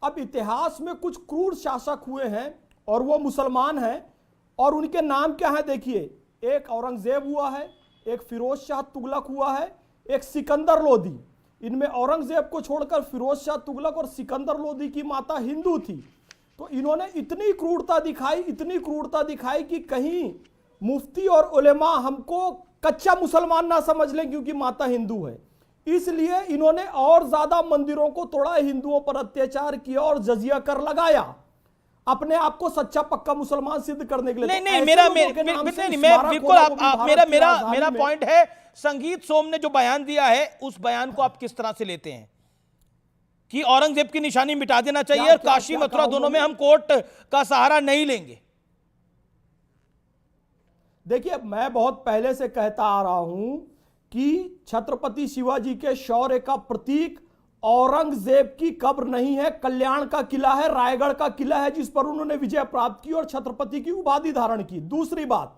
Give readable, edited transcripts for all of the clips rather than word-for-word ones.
अब इतिहास में कुछ क्रूर शासक हुए हैं और वो मुसलमान हैं, और उनके नाम क्या है देखिए, एक औरंगजेब हुआ है, एक फिरोज शाह तुगलक हुआ है, एक सिकंदर लोदी। इनमें औरंगजेब को छोड़कर फिरोज शाह तुगलक और सिकंदर लोदी की माता हिंदू थी। तो इन्होंने इतनी क्रूरता दिखाई कि कहीं मुफ्ती और उलेमा हमको कच्चा मुसलमान ना समझ लें क्योंकि माता हिंदू है। इसलिए इन्होंने और ज्यादा मंदिरों को तोड़ा, हिंदुओं पर अत्याचार किया और जजिया कर लगाया, अपने आप को सच्चा पक्का मुसलमान सिद्ध करने के लिए। नहीं, मेरा पॉइंट है, संगीत सोम ने जो बयान दिया है उस बयान को आप किस तरह से लेते हैं कि औरंगजेब की निशानी मिटा देना चाहिए और काशी मथुरा दोनों में हम कोर्ट का सहारा नहीं लेंगे? देखिए, मैं बहुत पहले से कहता आ रहा हूं कि छत्रपति शिवाजी के शौर्य का प्रतीक औरंगजेब की कब्र नहीं है, कल्याण का किला है, रायगढ़ का किला है, जिस पर उन्होंने विजय प्राप्त की और छत्रपति की उपाधि धारण की। दूसरी बात,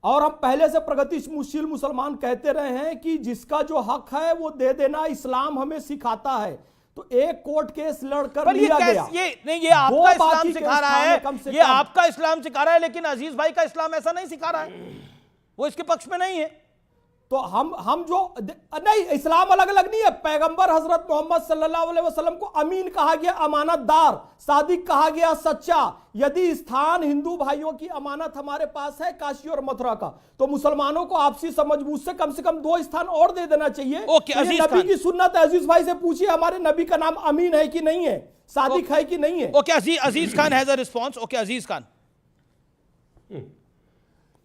और हम पहले से प्रगतिशील मुसलमान कहते रहे हैं कि जिसका जो हक है वो दे देना इस्लाम हमें सिखाता है। तो एक कोर्ट केस लड़कर लिया गया, ये आपका इस्लाम सिखा रहा है, ये आपका इस्लाम सिखा रहा है, लेकिन अजीज भाई का इस्लाम ऐसा नहीं सिखा रहा है, वो इसके पक्ष में नहीं है। तो हम जो नहीं, इस्लाम अलग अलग नहीं है। पैगंबर हजरत मोहम्मद सल्लल्लाहु अलैहि वसल्लम को अमीन कहा गया, अमानतदार, सादिक कहा गया, सच्चा। यदि स्थान हिंदू भाइयों की अमानत हमारे पास है काशी और मथुरा का, तो मुसलमानों को आपसी समझबूझ से कम 2 स्थान और दे देना चाहिए। नबी की सुन्नत है, अजीज भाई से पूछिए हमारे नबी का नाम अमीन है कि नहीं है, सादिक है कि नहीं है। Okay, Aziz Khan has a response. Okay Aziz Khan,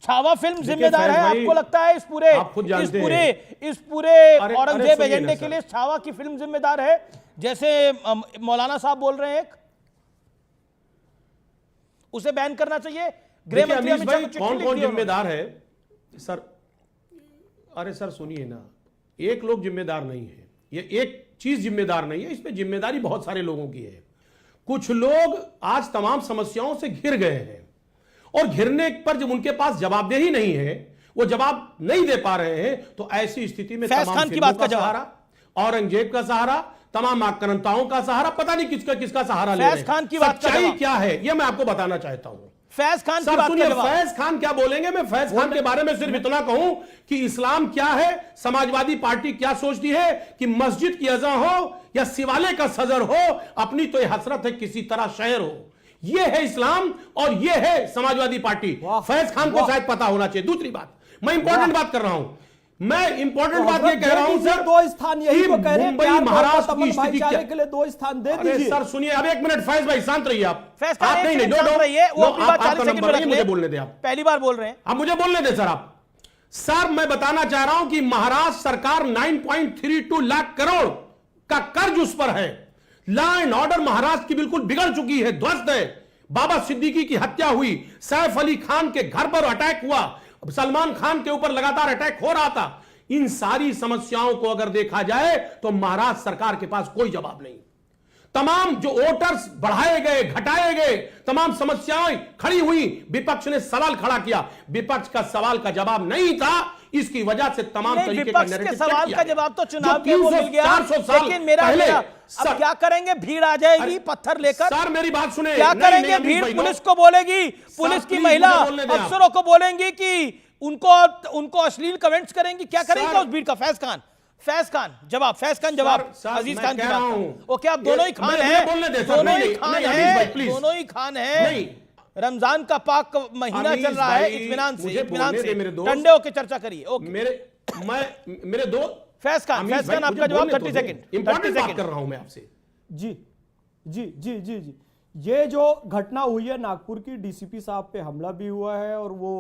Chhaava film जिम्मेदार है आपको लगता है इस पूरे औरंगजेब एजेंडे के लिए? छावा की फिल्म जिम्मेदार है जैसे मौलाना साहब बोल रहे हैं, उसे बैन करना चाहिए? गृह मंत्री अमित शाह को कौन जिम्मेदार है सर? अरे सर सुनिए ना, एक लोग जिम्मेदार नहीं है, ये एक चीज जिम्मेदार नहीं है, इसमें जिम्मेदारी बहुत सारे लोगों की है। कुछ लोग आज तमाम समस्याओं से घिर गए हैं और घिरने पर जब उनके पास जवाबदेही नहीं है, वो जवाब नहीं दे पा रहे हैं, तो ऐसी स्थिति में तमाम की बात का सहारा, औरंगजेब का सहारा, तमाम आक्रांताओं का सहारा, पता नहीं किसका सहारा ले रहे हैं। सच्चाई क्या है ये मैं आपको बताना चाहता हूं। फैज खान की बात का जवाब। फैज खान क्या बोलेंगे? मैं फैज खान के बारे में सिर्फ इतना कहूं कि इस्लाम क्या है, समाजवादी पार्टी क्या सोचती है कि मस्जिद की अज़ां हो या शिवालय का सजर हो, अपनी तो यह हसरत है किसी तरह शहर हो। ये है इस्लाम और ये है समाजवादी पार्टी। फैज खान को शायद पता होना चाहिए। दूसरी बात, मैं इंपॉर्टेंट बात कर रहा हूं, मैं इंपॉर्टेंट बात ये कह रहा हूं सर, 2 स्थान यही तो कह रहे हैं, मुंबई महाराष्ट्र की स्थिति क्या के लिए 2 स्थान दे दीजिए। सर सुनिए, अब 1 मिनट फैज भाई शांत रहिए आप नहीं, मुझे बोलने दे, आप पहली बार बोल रहे हैं, आप मुझे बोलने दे सर। आप सर मैं बताना चाह रहा हूं कि महाराष्ट्र सरकार 9.32 लाख करोड़ का कर्ज उस पर है। लॉ एंड ऑर्डर महाराष्ट्र की बिल्कुल बिगड़ चुकी है, ध्वस्त है। बाबा सिद्दीकी की हत्या हुई, सैफ अली खान के घर पर अटैक हुआ, सलमान खान के ऊपर लगातार अटैक हो रहा था। इन सारी समस्याओं को अगर देखा जाए तो महाराष्ट्र सरकार के पास कोई जवाब नहीं। तमाम जो वोटर्स बढ़ाए गए, घटाए गए, तमाम समस्याएं खड़ी हुई, विपक्ष ने सवाल खड़ा किया, विपक्ष का सवाल का जवाब नहीं था। इसकी वजह से तमाम तरीके का नैरेटिव सवाल का जवाब तो चुनाव में वो मिल गया, लेकिन मेरा अब क्या करेंगे? भीड़ आ जाएगी पत्थर लेकर। सर मेरी बात सुने, क्या करेंगे? भीड़ पुलिस को बोलेगी, पुलिस की महिला अफसरों को बोलेंगी कि उनको अश्लील कमेंट्स करेंगी, क्या करेंगे उस भीड़ का? फैज खान जवाब, फैज खान जवाब, अजीज खान की बात। ओके, आप दोनों ही खान हैं, दोनों ही खान हैं। रमजान का पाक महीना चल रहा है, इत्मीनान से ठंडे होकर चर्चा करिए। ओके, मेरे दो फैज खान आपका जवाब 30 सेकंड। इंपॉर्टेंट बात कर रहा हूं मैं आपसे। जी जी जी जी जी ये जो घटना हुई है नागपुर की, डीसीपी साहब पे हमला भी हुआ है और वो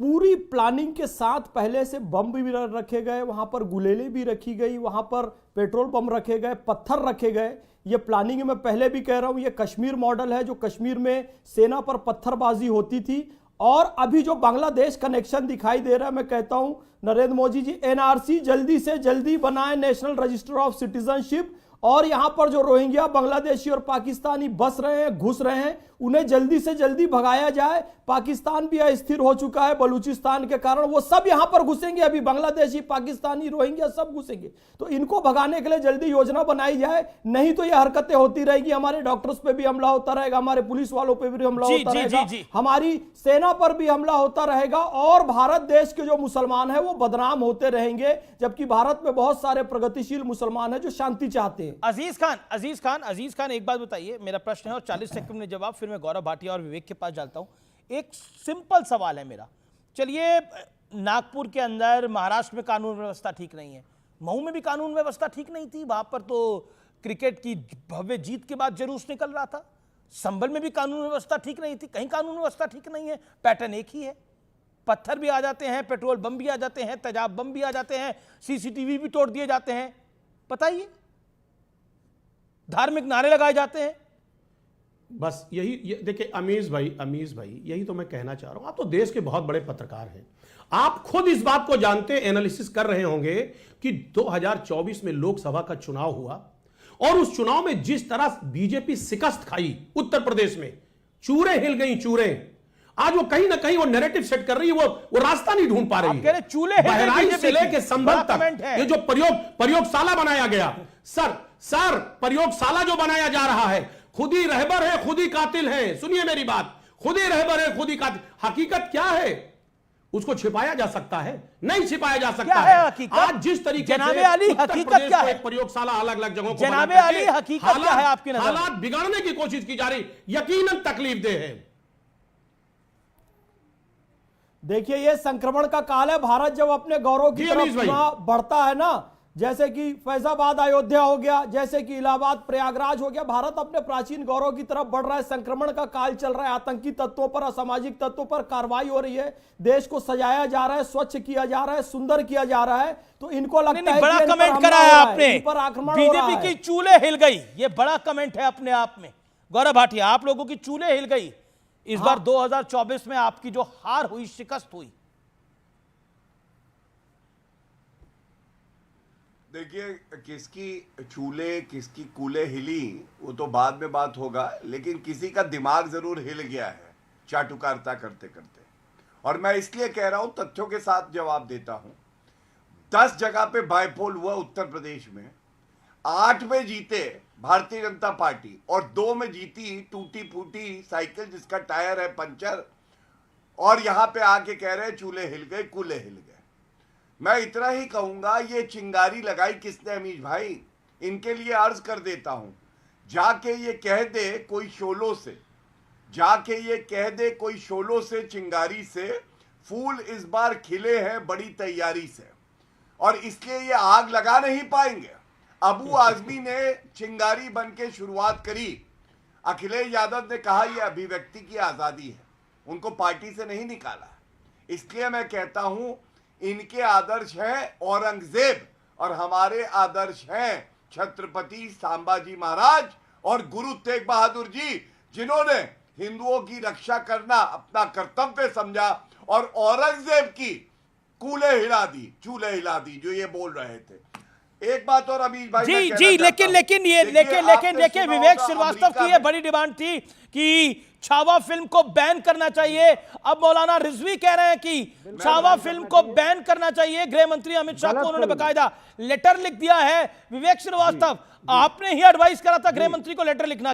पूरी प्लानिंग के साथ पहले से बम भी रखे गए, वहां पर गुलेलें भी रखी गई, वहां पर पेट्रोल बम रखे गए, पत्थर रखे गए। ये प्लानिंग में पहले भी कह रहा हूं, ये कश्मीर मॉडल है, जो कश्मीर में सेना पर पत्थरबाजी होती थी। और अभी जो बांग्लादेश कनेक्शन दिखाई दे रहा है, मैं कहता हूं नरेंद्र मोदी जी एनआरसी जल्दी से जल्दी बनाए, नेशनल रजिस्टर ऑफ सिटीजनशिप, और यहां पर जो रोहिंग्या, बांग्लादेशी और पाकिस्तानी बस रहे हैं, घुस रहे हैं, उन्हें जल्दी से जल्दी भगाया जाए। पाकिस्तान भी अस्थिर हो चुका है बलूचिस्तान के कारण, वो सब यहां पर घुसेंगे, अभी बांग्लादेशी, पाकिस्तानी, रोहिंग्या सब घुसेंगे। तो इनको भगाने के लिए जल्दी योजना बनाई जाए, नहीं तो ये हरकतें होती रहेगी। हमारे डॉक्टर्स पे भी हमला होता रहेगा, हमारे पुलिस वालों पे भी हमला होता रहेगा, हमारी सेना पर भी हमला होता रहेगा, और भारत देश के जो मुसलमान हैं वो बदनाम होते रहेंगे, जबकि भारत में बहुत सारे प्रगतिशील मुसलमान हैं जो शांति चाहते हैं। अजीज खान एक बात बताइए, मेरा प्रश्न है और 40 सेकंड में जवाब, फिर मैं गौरव भाटिया और विवेक के पास जाता हूं। एक सिंपल सवाल है मेरा, चलिए नागपुर के अंदर, महाराष्ट्र में कानून व्यवस्था ठीक नहीं है, मऊ में भी कानून व्यवस्था ठीक नहीं थी, वहां पर तो क्रिकेट की भव्य जीत के बाद जुलूस निकल रहा था। संभल में भी कानून व्यवस्था ठीक नहीं थी, कहीं कानून व्यवस्था ठीक नहीं है, पैटर्न एक ही है, पत्थर भी आ जाते हैं, पेट्रोल बम भी आ जाते हैं, तेजाब बम भी आ जाते हैं, सीसीटीवी भी तोड़ दिए जाते हैं, बताइए, धार्मिक नारे लगाए जाते हैं। बस यही देखिए अमीज भाई यही तो मैं कहना चाह रहा हूं। आप तो देश के बहुत बड़े पत्रकार हैं, आप खुद इस बात को जानते, एनालिसिस कर रहे होंगे कि 2024 में लोकसभा का चुनाव हुआ और उस चुनाव में जिस तरह बीजेपी शिकस्त खाई उत्तर प्रदेश में, चूरे हिल गई चूरे। आज वो कहीं ना कहीं वो नैरेटिव सेट कर रही है, वो रास्ता नहीं ढूंढ पा रही है। चूल्हे बहराइच से लेकर संभल तक ये जो प्रयोगशाला बनाया गया, सर प्रयोगशाला जो बनाया जा रहा है, खुद ही रहबर है, खुद ही कातिल है। सुनिए मेरी बात, खुद ही रहबर है, खुद ही कातिल। हकीकत क्या है? उसको छिपाया जा सकता है? नहीं छिपाया जा सकता है। आज जिस तरीके से जनाबे अली हकीकत क्या है? प्रयोगशाला अलग अलग जगहों को जनाबे अली हकीकत क्या है आपकी नजर में? हालात बिगाड़ने की कोशिश की जा रही, यकीनन तकलीफदेह है। देखिए ये संक्रमण का काल है। भारत जब अपने गौरव की तरफ बढ़ता है ना, जैसे कि फैजाबाद अयोध्या हो गया, जैसे कि इलाहाबाद प्रयागराज हो गया, भारत अपने प्राचीन गौरव की तरफ बढ़ रहा है। संक्रमण का काल चल रहा है, आतंकी तत्वों पर, असामाजिक तत्वों पर कार्रवाई हो रही है, देश को सजाया जा रहा है, स्वच्छ किया जा रहा है, सुंदर किया जा रहा है। तो इनको लगता है बड़ा कमेंट करा है आपने, बीजेपी की चूल्हे हिल गई, ये बड़ा कमेंट है अपने आप में। गौरव भाटिया, आप लोगों की चूल्हे हिल गई इस बार 2024 में, आपकी जो हार हुई, शिकस्त हुई। देखिए, किसकी चूल्हे किसकी कूले हिली वो तो बाद में बात होगा, लेकिन किसी का दिमाग जरूर हिल गया है चाटुकारिता करते करते। और मैं इसलिए कह रहा हूं, तथ्यों के साथ जवाब देता हूं। 10 जगह पे बायपोल हुआ उत्तर प्रदेश में, 8 में जीते भारतीय जनता पार्टी और 2 में जीती टूटी फूटी साइकिल जिसका टायर है पंचर, और यहां पे आके कह रहे चूल्हे हिल गए, कूले हिल गए। मैं इतना ही कहूंगा, ये चिंगारी लगाई किसने अमीश भाई? इनके लिए अर्ज कर देता हूं, जाके ये कह दे कोई शोलों से, जाके ये कह दे कोई शोलों से, चिंगारी से, फूल इस बार खिले हैं बड़ी तैयारी से, और इसलिए ये आग लगा नहीं पाएंगे। अबू आजमी ने चिंगारी बन के शुरुआत करी, अखिलेश यादव ने कहा यह अभिव्यक्ति की आजादी है, उनको पार्टी से नहीं निकाला। इसलिए मैं कहता हूं, इनके आदर्श हैं औरंगजेब और हमारे आदर्श हैं छत्रपति संभाजी महाराज और गुरु तेग बहादुर जी, जिन्होंने हिंदुओं की रक्षा करना अपना कर्तव्य समझा और औरंगजेब की कूले हिला दी, चूल्हे हिला दी, जो ये बोल रहे थे। एक बात और अमीश भाई, जी लेकिन विवेक श्रीवास्तव की ये बड़ी डिमांड थी कि छावा फिल्म को बैन करना चाहिए। अब मौलाना रिजवी कह रहे हैं कि छावा फिल्म को बैन करना चाहिए। गृह मंत्री अमित शाह को उन्होंने बकायदा लेटर लिख दिया है। विवेक श्रीवास्तव, आपने ही एडवाइस करा था गृह मंत्री को लेटर लिखना।